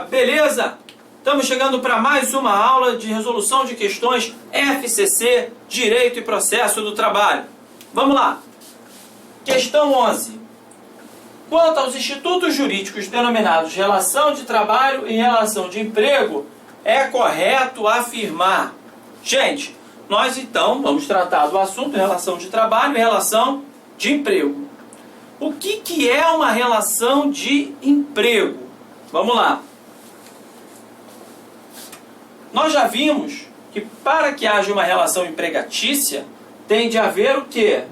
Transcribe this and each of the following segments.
beleza? Estamos chegando para mais uma aula de resolução de questões FCC, Direito e Processo do Trabalho. Vamos lá. Questão 11. Quanto aos institutos jurídicos denominados relação de trabalho e relação de emprego, é correto afirmar. Gente, nós então vamos tratar do assunto relação de trabalho e relação de emprego. O que é uma relação de emprego? Vamos lá. Nós já vimos que para que haja uma relação empregatícia, tem de haver o quê?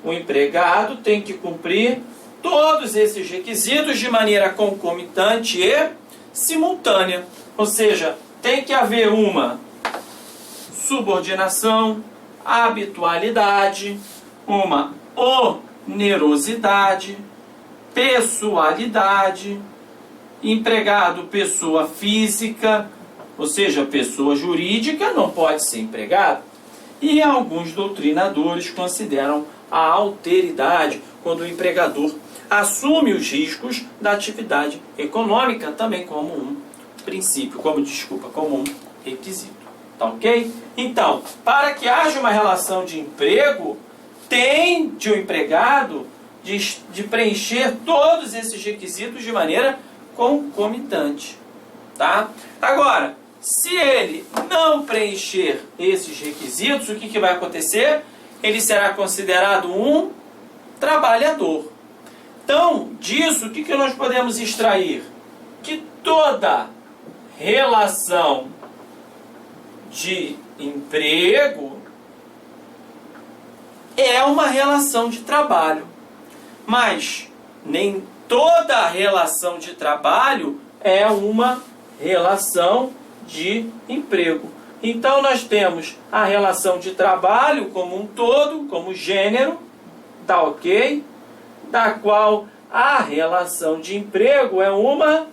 O empregado tem que cumprir todos esses requisitos de maneira concomitante e simultânea. Ou seja, tem que haver uma subordinação, habitualidade, uma onerosidade, pessoalidade, empregado pessoa física, ou seja, pessoa jurídica não pode ser empregado. E alguns doutrinadores consideram a alteridade quando o empregador assume os riscos da atividade econômica também como um princípio, como um requisito. Tá ok? Então, para que haja uma relação de emprego, tem de o empregado de preencher todos esses requisitos de maneira concomitante. Tá? Agora, se ele não preencher esses requisitos, o que vai acontecer? Ele será considerado um trabalhador. Então, disso, o que nós podemos extrair? Que toda relação de emprego é uma relação de trabalho. Mas nem toda relação de trabalho é uma relação de emprego. Então nós temos a relação de trabalho como um todo, como gênero, tá ok? Da qual a relação de emprego é uma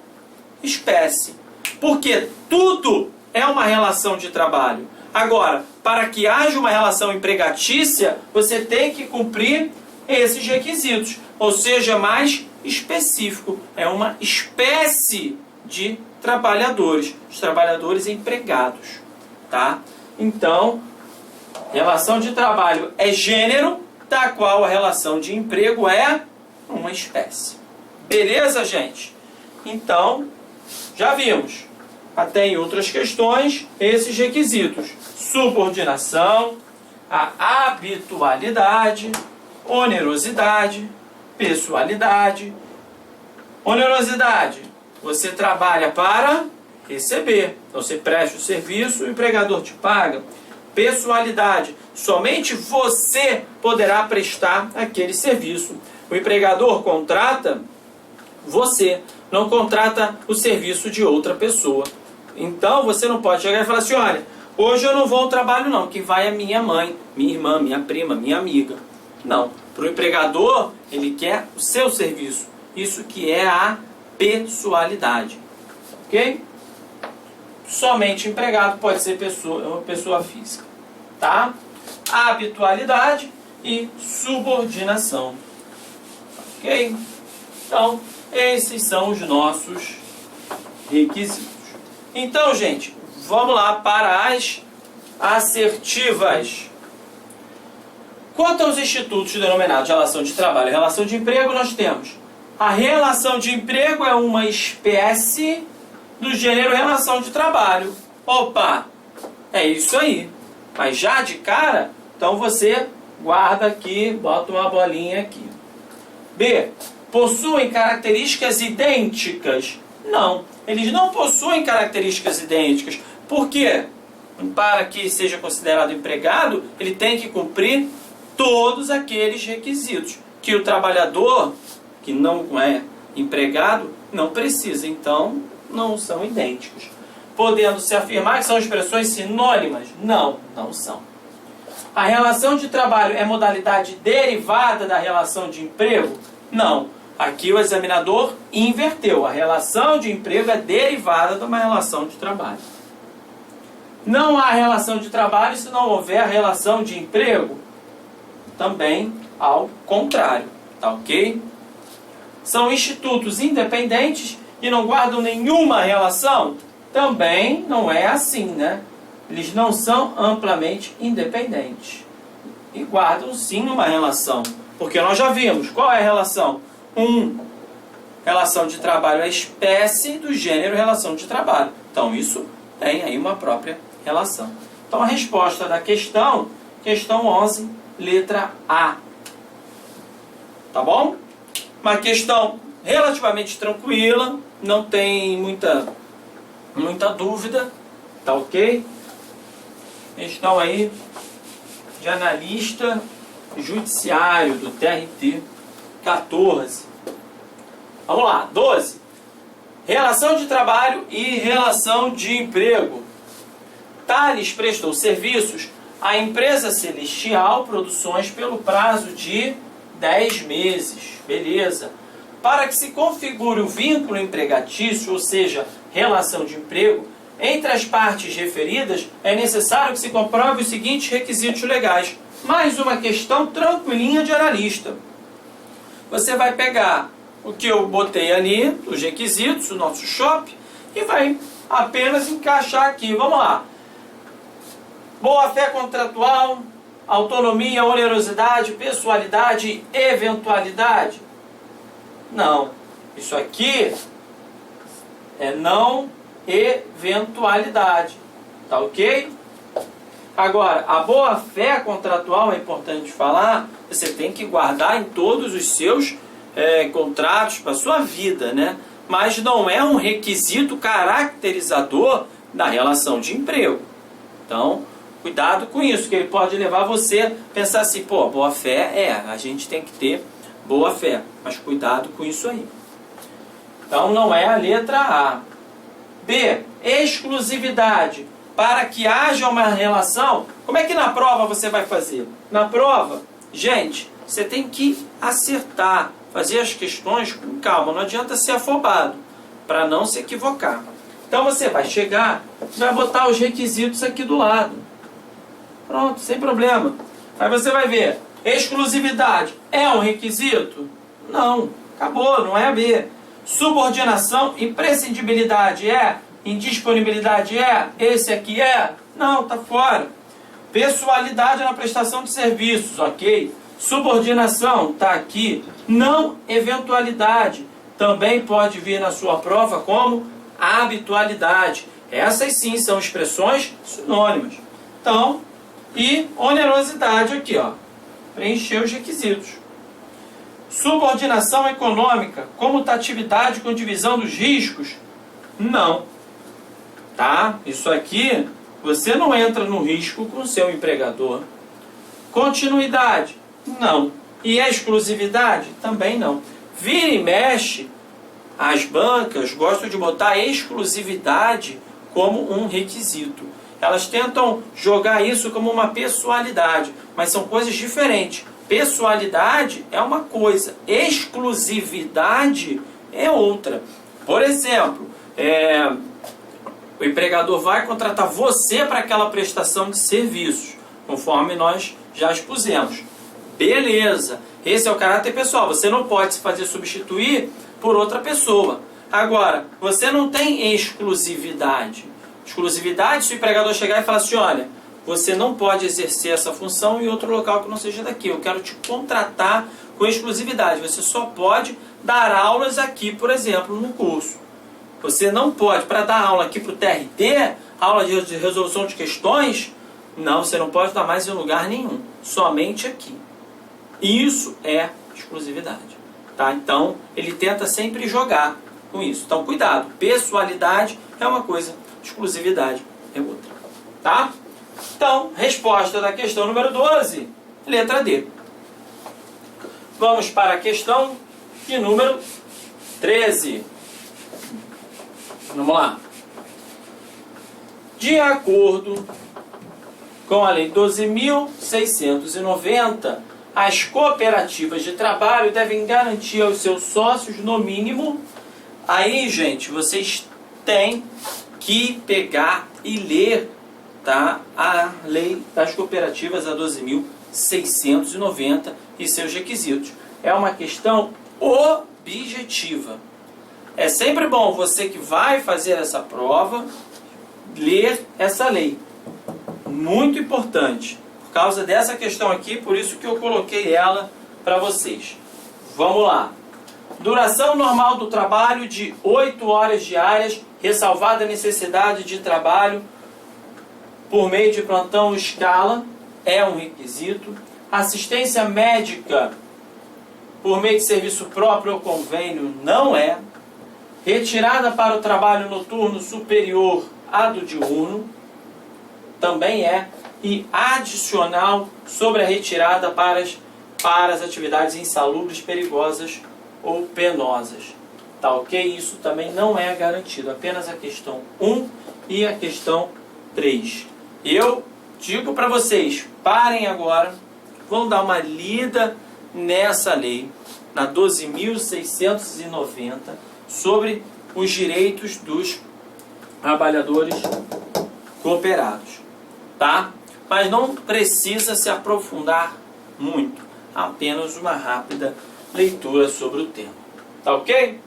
espécie. Porque tudo é uma relação de trabalho. Agora, para que haja uma relação empregatícia, você tem que cumprir esses requisitos. Ou seja, mais específico. É uma espécie de trabalhadores. Os trabalhadores empregados. Tá? Então, relação de trabalho é gênero, da qual a relação de emprego é uma espécie. Beleza, gente? Então, já vimos. Até em outras questões, esses requisitos. Subordinação, a habitualidade, onerosidade, pessoalidade. Onerosidade, você trabalha para receber. Então você presta o serviço, o empregador te paga. Pessoalidade, somente você poderá prestar aquele serviço. O empregador contrata você, não contrata o serviço de outra pessoa. Então você não pode chegar e falar assim, olha, hoje eu não vou ao trabalho não, quem vai é minha mãe, minha irmã, minha prima, minha amiga. Não, para o empregador ele quer o seu serviço. Isso que é a pessoalidade. Ok? Somente empregado pode ser uma pessoa física. Tá? Habitualidade e subordinação. Ok? Então, esses são os nossos requisitos. Então, gente, vamos lá para as assertivas. Quanto aos institutos denominados relação de trabalho e relação de emprego, nós temos a relação de emprego é uma espécie do gênero relação de trabalho. Opa, é isso aí. Mas já de cara, então você guarda aqui, bota uma bolinha aqui. B. Possuem características idênticas? Não, eles não possuem características idênticas. Por quê? Para que seja considerado empregado, ele tem que cumprir todos aqueles requisitos que o trabalhador, que não é empregado, não precisa. Então, não são idênticos. Podendo-se afirmar que são expressões sinônimas? Não, não são. A relação de trabalho é modalidade derivada da relação de emprego? Não. Aqui o examinador inverteu. A relação de emprego é derivada de uma relação de trabalho. Não há relação de trabalho se não houver relação de emprego? Também ao contrário. Tá ok? São institutos independentes e não guardam nenhuma relação? Também não é assim, né? Eles não são amplamente independentes. E guardam sim uma relação. Porque nós já vimos. Qual é a relação? Relação de trabalho é espécie do gênero relação de trabalho. Então isso tem aí uma própria relação. Então a resposta da questão 11, letra A. Tá bom? Uma questão relativamente tranquila, não tem muita dúvida, tá ok? Questão aí de analista judiciário do TRT 14. Vamos lá, 12. Relação de trabalho e relação de emprego. Thales prestou serviços à empresa Celestial Produções pelo prazo de 10 meses. Beleza. Para que se configure o vínculo empregatício, ou seja, relação de emprego, entre as partes referidas, é necessário que se comprove os seguintes requisitos legais. Mais uma questão tranquilinha de analista. Você vai pegar o que eu botei ali, os requisitos, o nosso shop, e vai apenas encaixar aqui. Vamos lá. Boa-fé contratual, autonomia, onerosidade, pessoalidade, eventualidade. Não. Isso aqui é não eventualidade. Tá ok? Agora, a boa-fé contratual, é importante falar, você tem que guardar em todos os seus contratos para a sua vida, né? Mas não é um requisito caracterizador da relação de emprego. Então, cuidado com isso, que ele pode levar você a pensar assim, pô, boa-fé a gente tem que ter boa-fé, mas cuidado com isso aí. Então, não é a letra A. B, exclusividade. Para que haja uma relação, como é que na prova você vai fazer? Na prova, gente, você tem que acertar, fazer as questões com calma, não adianta ser afobado, para não se equivocar. Então você vai chegar, vai botar os requisitos aqui do lado. Pronto, sem problema. Aí você vai ver, exclusividade é um requisito? Não, acabou, não é a B. Subordinação, imprescindibilidade é? Indisponibilidade é? Esse aqui é? Não, tá fora. Pessoalidade na prestação de serviços, ok? Subordinação, tá aqui. Não eventualidade, também pode vir na sua prova como habitualidade. Essas sim são expressões sinônimas. Então, e onerosidade aqui, ó. Preencher os requisitos. Subordinação econômica, comutatividade com divisão dos riscos? Não. Tá? Isso aqui, você não entra no risco com o seu empregador. Continuidade? Não. E exclusividade? Também não. Vira e mexe, as bancas gostam de botar exclusividade como um requisito. Elas tentam jogar isso como uma pessoalidade, mas são coisas diferentes. Pessoalidade é uma coisa, exclusividade é outra. Por exemplo, o empregador vai contratar você para aquela prestação de serviços, conforme nós já expusemos. Beleza, esse é o caráter pessoal, você não pode se fazer substituir por outra pessoa. Agora, você não tem exclusividade. Exclusividade, se o empregador chegar e falar assim, olha, você não pode exercer essa função em outro local que não seja daqui. Eu quero te contratar com exclusividade. Você só pode dar aulas aqui, por exemplo, no curso. Você não pode, para dar aula aqui para o TRT, aula de resolução de questões, não, você não pode dar mais em lugar nenhum. Somente aqui. Isso é exclusividade. Tá? Então, ele tenta sempre jogar com isso. Então, cuidado. Pessoalidade é uma coisa, exclusividade é outra. Tá? Então, resposta da questão número 12, letra D. Vamos para a questão de número 13. Vamos lá. De acordo com a Lei 12.690, as cooperativas de trabalho devem garantir aos seus sócios, no mínimo... Aí, gente, vocês têm que pegar e ler, tá, a Lei das Cooperativas, a 12.690 e seus requisitos. É uma questão objetiva. é sempre bom você que vai fazer essa prova ler essa lei. Muito importante. Por causa dessa questão aqui, por isso que eu coloquei ela para vocês. Vamos lá. Duração normal do trabalho de 8 horas diárias, ressalvada a necessidade de trabalho por meio de plantão ou escala, é um requisito. Assistência médica por meio de serviço próprio ou convênio não é. Retirada para o trabalho noturno superior à do diurno também é. E adicional sobre a retirada para as atividades insalubres, perigosas ou penosas. Tá ok? Isso também não é garantido. Apenas a questão 1 e a questão 3. Eu digo para vocês, parem agora, vão dar uma lida nessa lei, na 12.690, sobre os direitos dos trabalhadores cooperados. Tá? Mas não precisa se aprofundar muito. Apenas uma rápida leitura sobre o tema. Tá ok?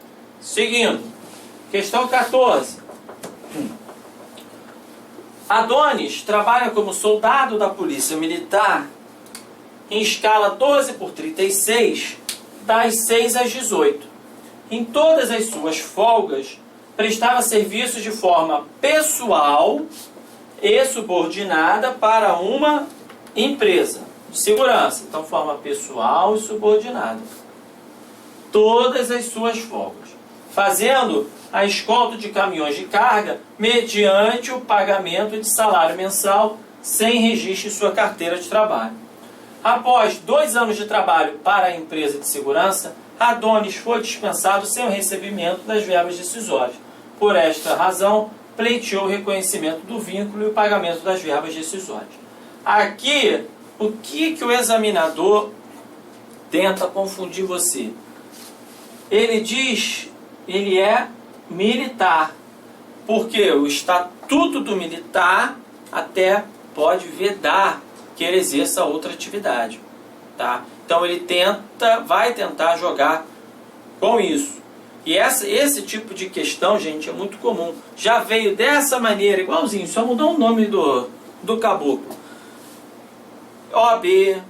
Seguindo. Questão 14. Adonis trabalha como soldado da Polícia Militar em escala 12/36, das 6 às 18. Em todas as suas folgas, prestava serviços de forma pessoal e subordinada para uma empresa de segurança. Então, forma pessoal e subordinada. Todas as suas folgas. Fazendo a escolta de caminhões de carga mediante o pagamento de salário mensal sem registro em sua carteira de trabalho. Após 2 anos de trabalho para a empresa de segurança, Adonis foi dispensado sem o recebimento das verbas decisórias. Por esta razão, pleiteou o reconhecimento do vínculo e o pagamento das verbas decisórias. Aqui, o que o examinador tenta confundir você? Ele diz, ele é militar, porque o estatuto do militar até pode vedar que ele exerça outra atividade, tá? Então ele vai tentar jogar com isso. E esse tipo de questão, gente, é muito comum. Já veio dessa maneira, igualzinho, só mudou o nome do caboclo. OAB,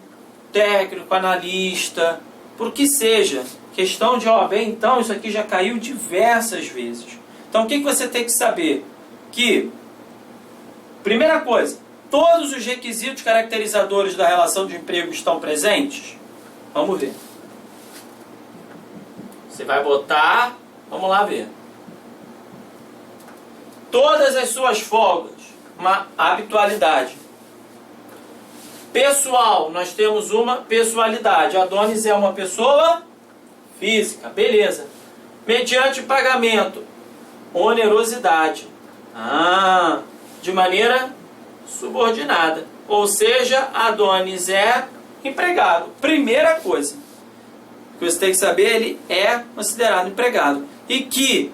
técnico, analista, por que seja. Questão de OAB, então, isso aqui já caiu diversas vezes. Então, o que você tem que saber? Que, primeira coisa, todos os requisitos caracterizadores da relação de emprego estão presentes? Vamos ver. Você vai botar, vamos lá ver. Todas as suas folgas, uma habitualidade. Pessoal, nós temos uma pessoalidade. Adonis é uma pessoa física, beleza. Mediante pagamento, onerosidade. De maneira subordinada. Ou seja, Adonis é empregado. Primeira coisa que você tem que saber, ele é considerado empregado. E que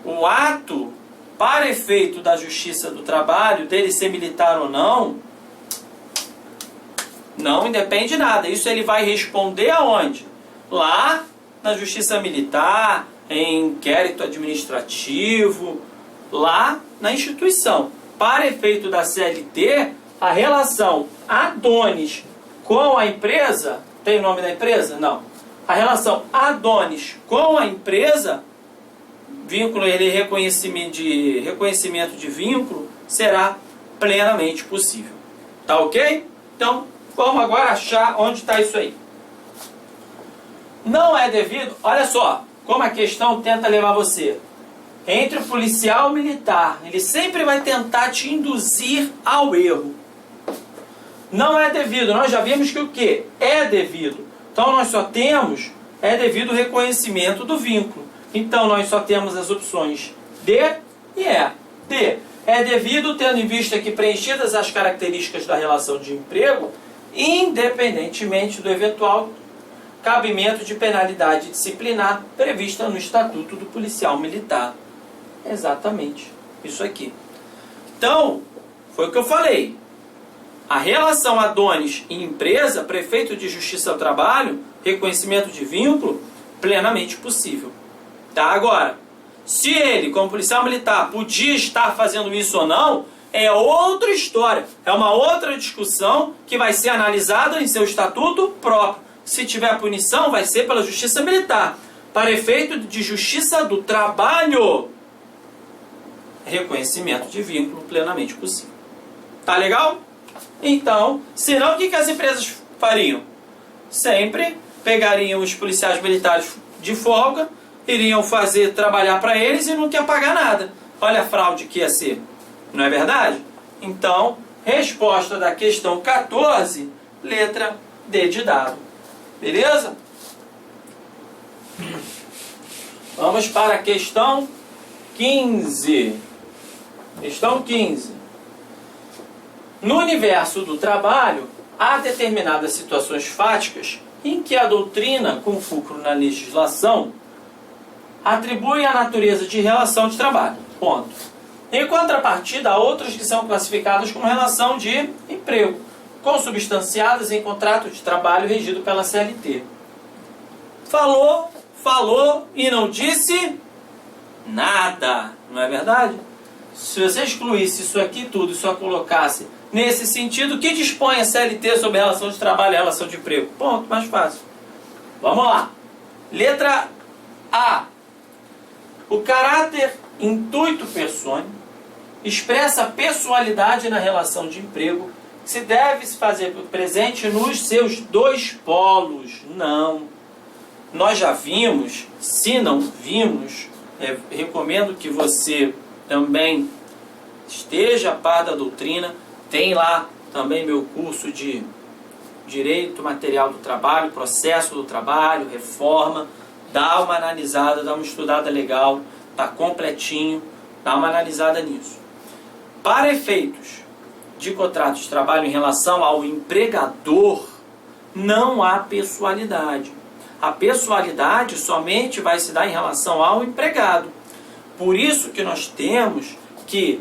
o ato, para efeito da Justiça do Trabalho, dele ser militar ou não independe de nada. Isso ele vai responder aonde? Lá na Justiça Militar, em inquérito administrativo, lá na instituição. Para efeito da CLT, a relação Adonis com a empresa, tem o nome da empresa? Não. A relação Adonis com a empresa, vínculo, reconhecimento de vínculo, será plenamente possível. Tá ok? Então, vamos agora achar onde está isso aí. Não é devido, olha só, como a questão tenta levar você. Entre o policial e o militar, ele sempre vai tentar te induzir ao erro. Não é devido, nós já vimos que o que? É devido. Então nós só temos, é devido o reconhecimento do vínculo. Então nós só temos as opções D e E. D, é devido tendo em vista que preenchidas as características da relação de emprego, independentemente do eventual cabimento de penalidade disciplinar prevista no Estatuto do Policial Militar. Exatamente isso aqui. Então, foi o que eu falei. A relação Adonis e empresa, prefeito de Justiça ao Trabalho, reconhecimento de vínculo, plenamente possível. Tá? Agora, Se ele, como policial militar, podia estar fazendo isso ou não, é outra história. É uma outra discussão que vai ser analisada em seu estatuto próprio. Se tiver punição, vai ser pela justiça militar. Para efeito de justiça do trabalho, reconhecimento de vínculo plenamente possível. Tá legal? Então, senão o que as empresas fariam? Sempre pegariam os policiais militares de folga, iriam trabalhar para eles e não quer pagar nada. Olha a fraude que ia ser. Não é verdade? Então, resposta da questão 14, letra D de dado. Beleza? Vamos para a questão 15. Questão 15. No universo do trabalho, há determinadas situações fáticas em que a doutrina, com fulcro na legislação, atribui a natureza de relação de trabalho. Ponto. Em contrapartida, há outras que são classificadas como relação de emprego, consubstanciadas em contrato de trabalho regido pela CLT. Falou e não disse nada, não é verdade? Se você excluísse isso aqui tudo e só colocasse nesse sentido, que dispõe a CLT sobre a relação de trabalho e a relação de emprego? Ponto, mais fácil. Vamos lá. Letra A. O caráter intuito persone expressa pessoalidade na relação de emprego que se deve se fazer presente nos seus dois polos. Não. Nós já vimos, se não vimos, recomendo que você também esteja a par da doutrina. Tem lá também meu curso de Direito Material do Trabalho, Processo do Trabalho, Reforma. Dá uma analisada, dá uma estudada legal, tá completinho, dá uma analisada nisso. Para efeitos de contrato de trabalho em relação ao empregador, não há pessoalidade. A pessoalidade somente vai se dar em relação ao empregado. Por isso que nós temos que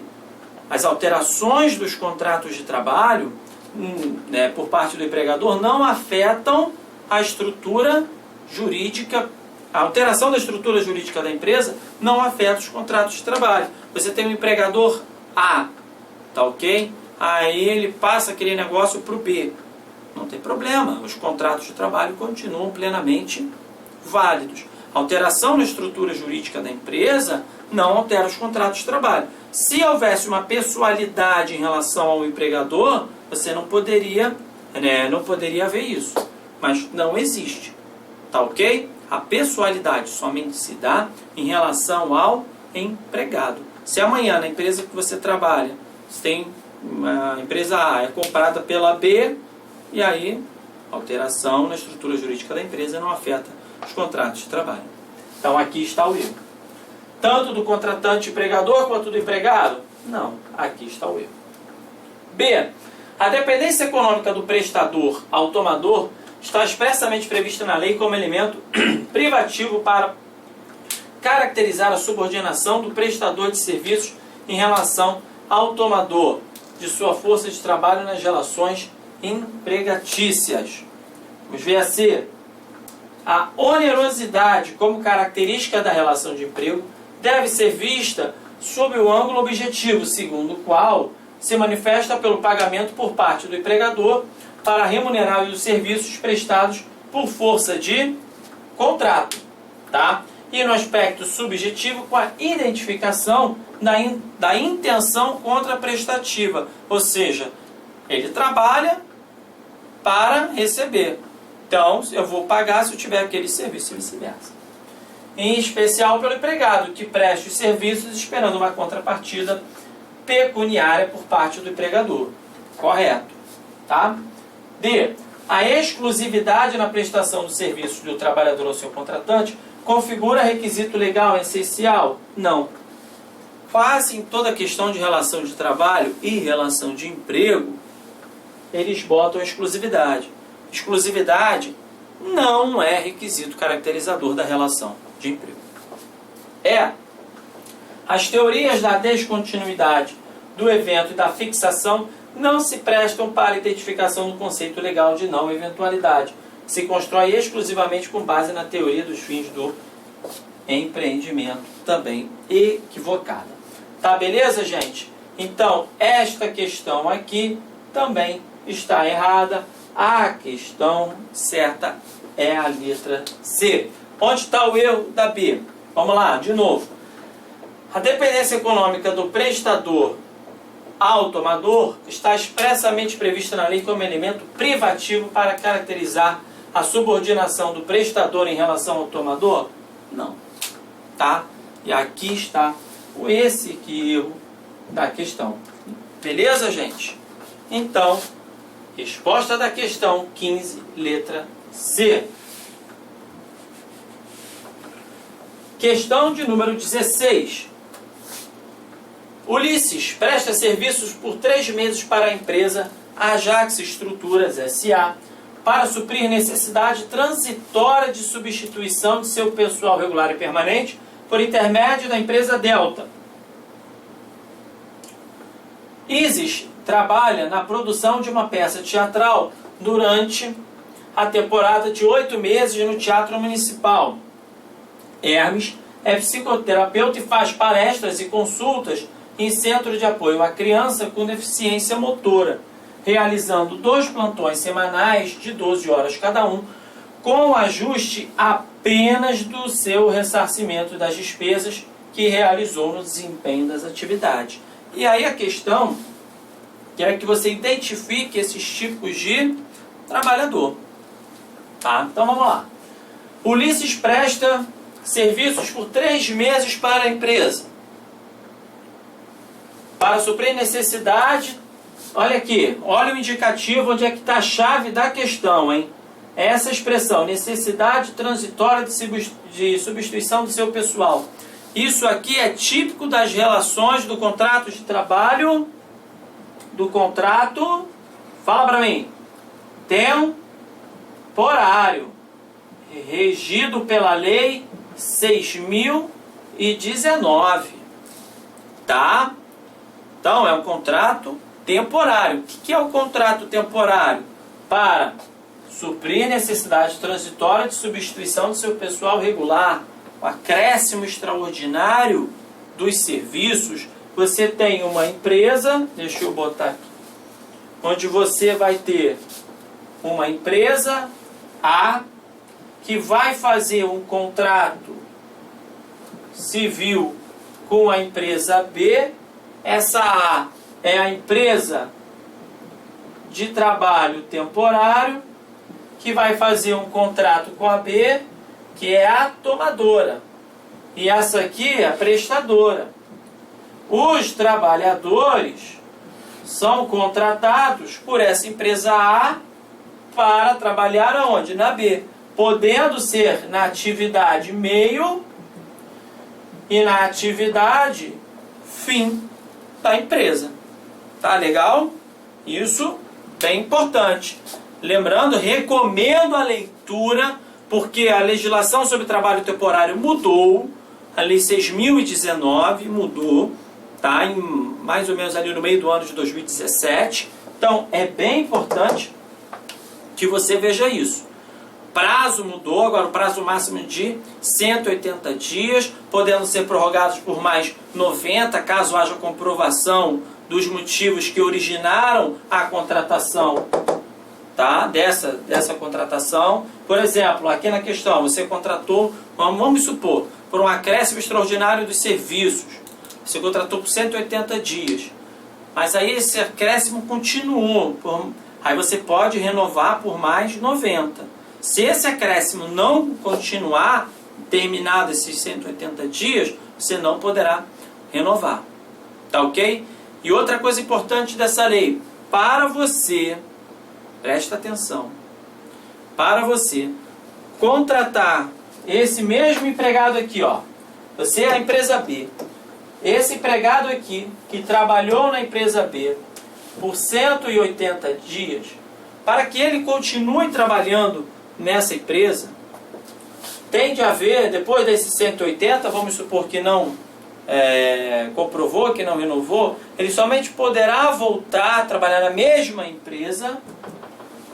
as alterações dos contratos de trabalho por parte do empregador não afetam a estrutura jurídica. A alteração da estrutura jurídica da empresa não afeta os contratos de trabalho. Você tem um empregador A, tá ok? Aí ele passa aquele negócio para o B. Não tem problema, os contratos de trabalho continuam plenamente válidos. A alteração na estrutura jurídica da empresa não altera os contratos de trabalho. Se houvesse uma pessoalidade em relação ao empregador, você não poderia haver isso. Mas não existe, tá ok? A pessoalidade somente se dá em relação ao empregado. Se amanhã na empresa que você trabalha, você tem uma empresa A, é comprada pela B, e aí a alteração na estrutura jurídica da empresa não afeta os contratos de trabalho. Então aqui está o erro. Tanto do contratante empregador quanto do empregado? Não, aqui está o erro. B. A dependência econômica do prestador ao tomador está expressamente prevista na lei como elemento privativo para caracterizar a subordinação do prestador de serviços em relação ao tomador de sua força de trabalho nas relações empregatícias. Vamos ver a C. A onerosidade como característica da relação de emprego deve ser vista sob o ângulo objetivo, segundo o qual se manifesta pelo pagamento por parte do empregador para remunerar os serviços prestados por força de contrato, tá? E no aspecto subjetivo, com a identificação da intenção contraprestativa, ou seja, ele trabalha para receber. Então, eu vou pagar se eu tiver aquele serviço e vice-versa. Em especial pelo empregado, que preste os serviços esperando uma contrapartida pecuniária por parte do empregador. Correto. Tá? D. A exclusividade na prestação dos serviços do trabalhador ao seu contratante configura requisito legal essencial? Não. Quase em toda questão de relação de trabalho e relação de emprego, eles botam exclusividade. Exclusividade não é requisito caracterizador da relação de emprego. As teorias da descontinuidade do evento e da fixação não se prestam para a identificação do conceito legal de não eventualidade. Se constrói exclusivamente com base na teoria dos fins do empreendimento também equivocada. Tá beleza, gente? Então, esta questão aqui também está errada. A questão certa é a letra C. Onde está o erro da B? Vamos lá, de novo. A dependência econômica do prestador ao tomador está expressamente prevista na lei como elemento privativo para caracterizar a subordinação do prestador em relação ao tomador? Não. Tá? E aqui está esse erro da questão. Beleza, gente? Então, resposta da questão 15, letra C. Questão de número 16. Ulisses presta serviços por 3 meses para a empresa Ajax Estruturas S.A. para suprir necessidade transitória de substituição de seu pessoal regular e permanente por intermédio da empresa Delta. Isis trabalha na produção de uma peça teatral durante a temporada de 8 meses no Teatro Municipal. Hermes é psicoterapeuta e faz palestras e consultas em centro de apoio à criança com deficiência motora, realizando 2 plantões semanais de 12 horas cada um, com ajuste apenas do seu ressarcimento das despesas que realizou no desempenho das atividades. E aí a questão é que você identifique esses tipos de trabalhador. Tá? Então vamos lá. Ulisses presta serviços por 3 meses para a empresa, para suprir necessidade. Olha aqui, olha o indicativo onde é que está a chave da questão, hein? Essa expressão, necessidade transitória de substituição do seu pessoal. Isso aqui é típico das relações do contrato de trabalho, fala para mim, temporário, regido pela lei 6.019, tá? Então, é um contrato temporário. O que é o contrato temporário? Para suprir necessidade transitória de substituição do seu pessoal regular, o acréscimo extraordinário dos serviços. Você tem uma empresa, deixa eu botar aqui, onde você vai ter uma empresa A que vai fazer um contrato civil com a empresa B. Essa A é a empresa de trabalho temporário que vai fazer um contrato com a B, que é a tomadora. E essa aqui é a prestadora. Os trabalhadores são contratados por essa empresa A para trabalhar aonde? Na B. Podendo ser na atividade meio e na atividade fim da empresa. Tá legal? Isso bem importante. Lembrando, recomendo a leitura, porque a legislação sobre trabalho temporário mudou, a lei 6.019 mudou, tá? Em mais ou menos ali no meio do ano de 2017. Então, é bem importante que você veja isso. Prazo mudou, agora o prazo máximo de 180 dias, podendo ser prorrogados por mais 90, caso haja comprovação dos motivos que originaram a contratação, tá? Dessa contratação. Por exemplo, aqui na questão, você contratou, vamos supor, por um acréscimo extraordinário dos serviços. Você contratou por 180 dias. Mas aí esse acréscimo continuou. Aí você pode renovar por mais 90. Se esse acréscimo não continuar, terminado esses 180 dias, você não poderá renovar. Tá ok? E outra coisa importante dessa lei, para você, presta atenção, para você contratar esse mesmo empregado aqui, ó, você é a empresa B, esse empregado aqui, que trabalhou na empresa B por 180 dias, para que ele continue trabalhando nessa empresa, tem de haver, depois desses 180, vamos supor que não comprovou, que não renovou, ele somente poderá voltar a trabalhar na mesma empresa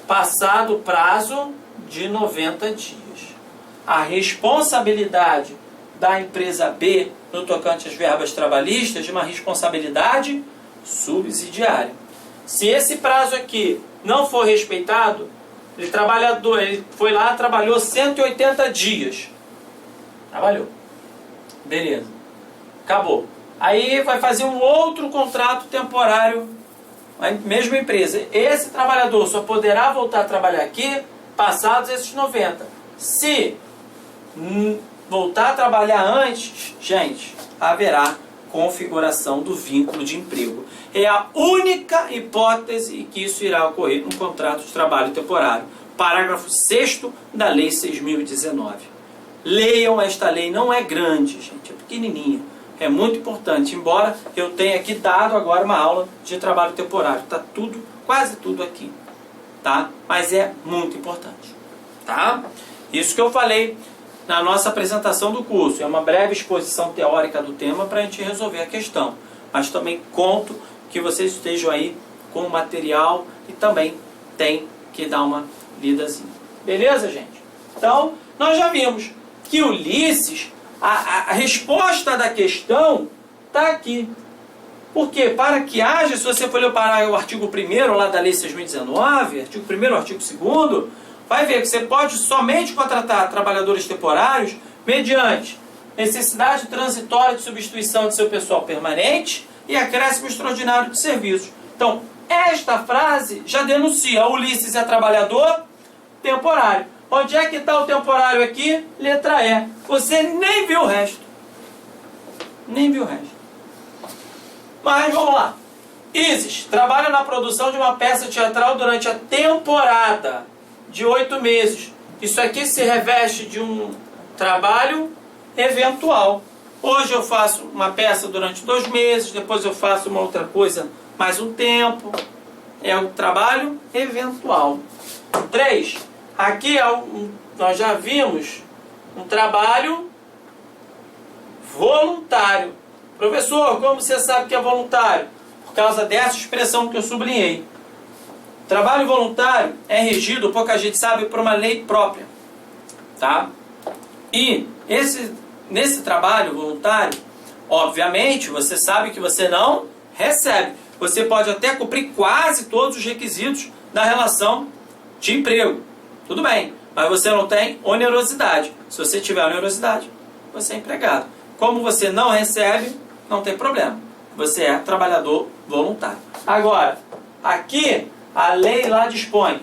passado o prazo de 90 dias. A responsabilidade da empresa B no tocante às verbas trabalhistas de uma responsabilidade subsidiária. Se esse prazo aqui não for respeitado, ele foi lá, trabalhou 180 dias. Trabalhou. Beleza. Acabou. Aí vai fazer um outro contrato temporário, a mesma empresa. Esse trabalhador só poderá voltar a trabalhar aqui passados esses 90. Se voltar a trabalhar antes, gente, haverá configuração do vínculo de emprego. É a única hipótese que isso irá ocorrer no contrato de trabalho temporário. Parágrafo 6º da Lei 6.019. Leiam esta lei, não é grande, gente, é pequenininha. É muito importante, embora eu tenha aqui dado agora uma aula de trabalho temporário. Está tudo, quase tudo aqui, tá? Mas é muito importante, tá? Isso que eu falei na nossa apresentação do curso. É uma breve exposição teórica do tema para a gente resolver a questão. Mas também conto que vocês estejam aí com o material e também tem que dar uma lidazinha. Beleza, gente? Então, nós já vimos que Ulisses, a resposta da questão está aqui. Porque para que haja, se você for ler o artigo 1º lá da Lei 6.019, artigo 1º, artigo 2º, vai ver que você pode somente contratar trabalhadores temporários mediante necessidade transitória de substituição de seu pessoal permanente e acréscimo extraordinário de serviços. Então, esta frase já denuncia: Ulisses é trabalhador temporário. Onde é que está o temporário aqui? Letra E. Você nem viu o resto. Nem viu o resto. Mas vamos lá. Isis trabalha na produção de uma peça teatral durante a temporada de 8 meses. Isso aqui se reveste de um trabalho eventual. Hoje eu faço uma peça durante 2 meses, depois eu faço uma outra coisa mais um tempo. É um trabalho eventual. 3. Aqui nós já vimos um trabalho voluntário. Professor, como você sabe que é voluntário? Por causa dessa expressão que eu sublinhei. Trabalho voluntário é regido, pouca gente sabe, por uma lei própria. Tá? E nesse trabalho voluntário, obviamente, você sabe que você não recebe. Você pode até cumprir quase todos os requisitos da relação de emprego. Tudo bem, mas você não tem onerosidade. Se você tiver onerosidade, você é empregado. Como você não recebe, não tem problema. Você é trabalhador voluntário. Agora, aqui a lei lá dispõe.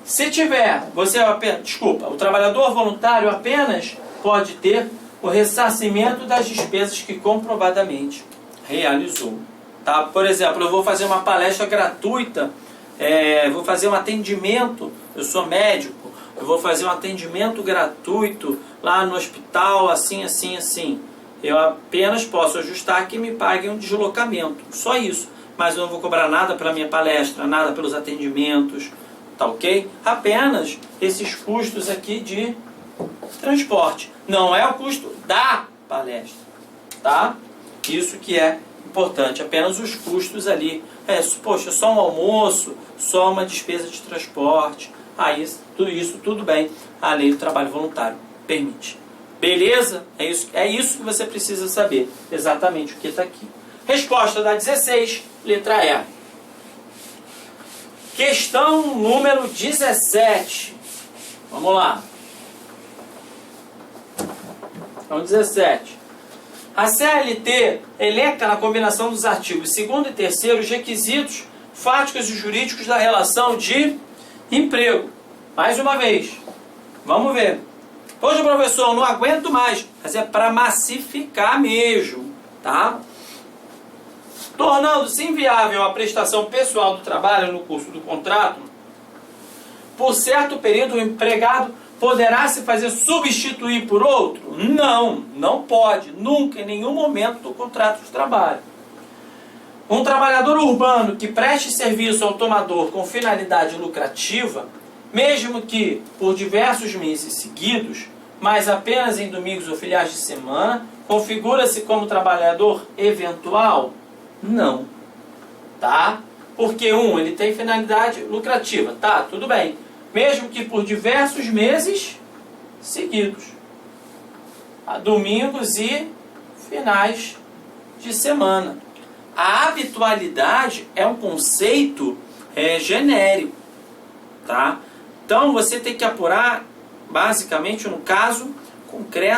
Se tiver, o trabalhador voluntário apenas pode ter o ressarcimento das despesas que comprovadamente realizou. Tá? Por exemplo, eu vou fazer uma palestra gratuita, vou fazer um atendimento, eu sou médico, eu vou fazer um atendimento gratuito lá no hospital, assim. Eu apenas posso ajustar que me paguem um deslocamento, só isso. Mas eu não vou cobrar nada pela minha palestra, nada pelos atendimentos, tá ok? Apenas esses custos aqui de transporte. Não é o custo da palestra, tá? Isso que é importante, apenas os custos ali. Poxa, só um almoço, só uma despesa de transporte. Aí, tudo bem, a lei do trabalho voluntário permite. Beleza? É isso que você precisa saber, exatamente o que está aqui. Resposta da 16, letra E. Questão número 17. Vamos lá. Questão 17. A CLT elenca na combinação dos artigos 2º e 3º os requisitos fáticos e jurídicos da relação de emprego. Mais uma vez. Vamos ver. Poxa, professor, eu não aguento mais. Mas é para massificar mesmo, tá? Tornando-se inviável a prestação pessoal do trabalho no curso do contrato, por certo período o empregado poderá se fazer substituir por outro? Não, não pode, nunca, em nenhum momento do contrato de trabalho. Um trabalhador urbano que preste serviço ao tomador com finalidade lucrativa, mesmo que por diversos meses seguidos, mas apenas em domingos ou feriados de semana, configura-se como trabalhador eventual? Não. Tá? Porque ele tem finalidade lucrativa. Tá, tudo bem. Mesmo que por diversos meses seguidos. Domingos e finais de semana. A habitualidade é um conceito genérico, tá? Então você tem que apurar, basicamente, no caso concreto